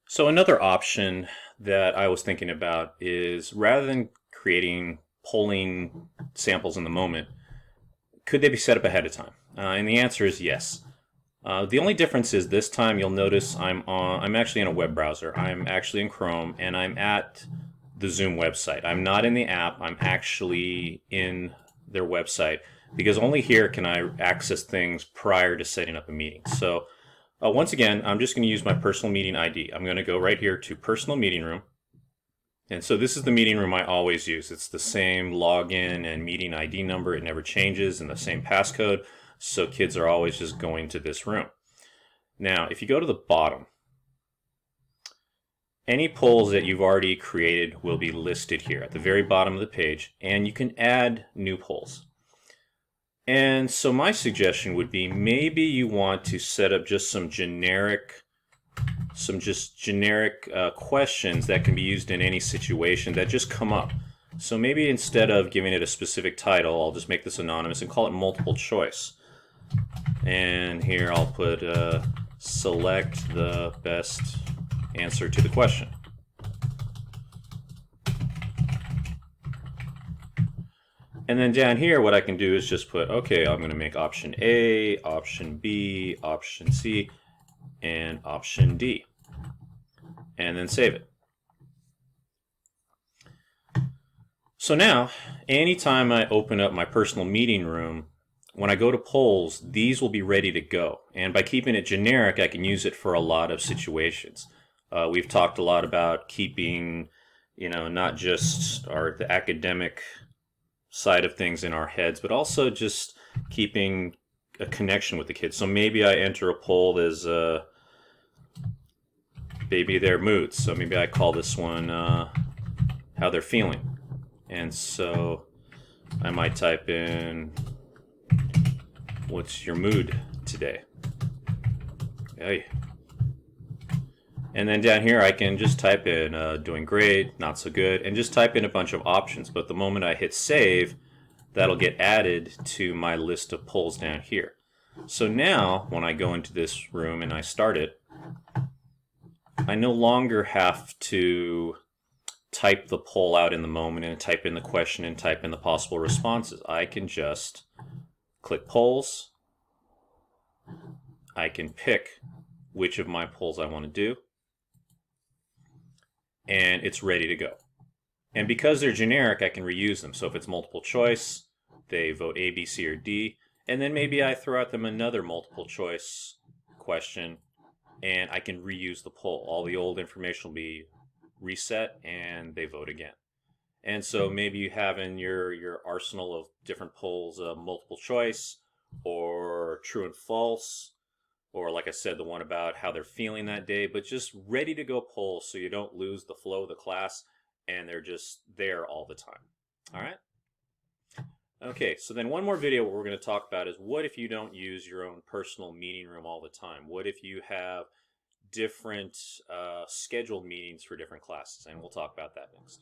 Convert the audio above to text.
So another option that I was thinking about is rather than creating polling samples in the moment, could they be set up ahead of time? And the answer is yes. The only difference is this time you'll notice I'm actually in a web browser. I'm actually in Chrome and I'm at the Zoom website. I'm not in the app. I'm actually in their website because only here can I access things prior to setting up a meeting. So once again, I'm just going to use my personal meeting ID. I'm going to go right here to personal meeting room. And so this is the meeting room I always use. It's the same login and meeting ID number. It never changes, and the same passcode. So kids are always just going to this room. Now, if you go to the bottom, any polls that you've already created will be listed here at the very bottom of the page, and you can add new polls. And so my suggestion would be maybe you want to set up just some generic questions that can be used in any situation that just come up. So maybe instead of giving it a specific title, I'll just make this anonymous and call it multiple choice. And here I'll put select the best answer to the question. And then down here, what I can do is just put, okay, I'm going to make option A, option B, option C, and option D. And then save it. So now, anytime I open up my personal meeting room, when I go to polls, these will be ready to go. And by keeping it generic, I can use it for a lot of situations. We've talked a lot about keeping, not just the academic side of things in our heads, but also just keeping a connection with the kids. So maybe I enter a poll as maybe their moods. So maybe I call this one how they're feeling. And so I might type in, what's your mood today? Hey. And then down here I can just type in doing great, not so good, and just type in a bunch of options. But the moment I hit save, that'll get added to my list of polls down here. So now when I go into this room and I start it, I no longer have to type the poll out in the moment and type in the question and type in the possible responses. I can just click polls. I can pick which of my polls I want to do, and it's ready to go. And because they're generic, I can reuse them. So if it's multiple choice, they vote A, B, C, or D, and then maybe I throw at them another multiple choice question, and I can reuse the poll. All the old information will be reset, and they vote again. And so maybe you have in your arsenal of different polls multiple choice, or true and false, or like I said, the one about how they're feeling that day, but just ready to go polls so you don't lose the flow of the class and they're just there all the time. All right? Okay, so then one more video what we're going to talk about is what if you don't use your own personal meeting room all the time? What if you have different scheduled meetings for different classes? And we'll talk about that next.